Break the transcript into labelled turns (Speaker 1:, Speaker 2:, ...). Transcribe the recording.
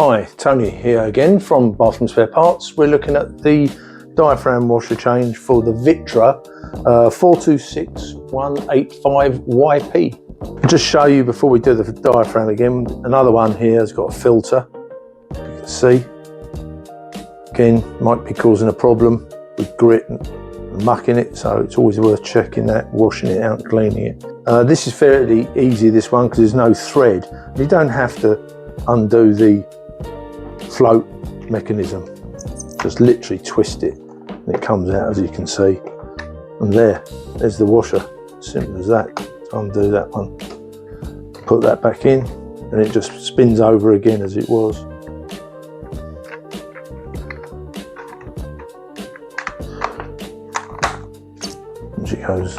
Speaker 1: Hi, Tony here again from Bathroom Spare Parts. We're looking at the diaphragm washer change for the Vitra 426185YP. I'll just show you before we do the diaphragm again. Another one here has got a filter, you can see. Again, might be causing a problem with grit and muck in it, so it's always worth checking that, washing it out and cleaning it. This is fairly easy, this one, because there's no thread. You don't have to undo the float mechanism, just literally twist it and it comes out, as you can see. And there's the washer, simple as that. So undo that one, put that back in, and it just spins over again as it was. And she goes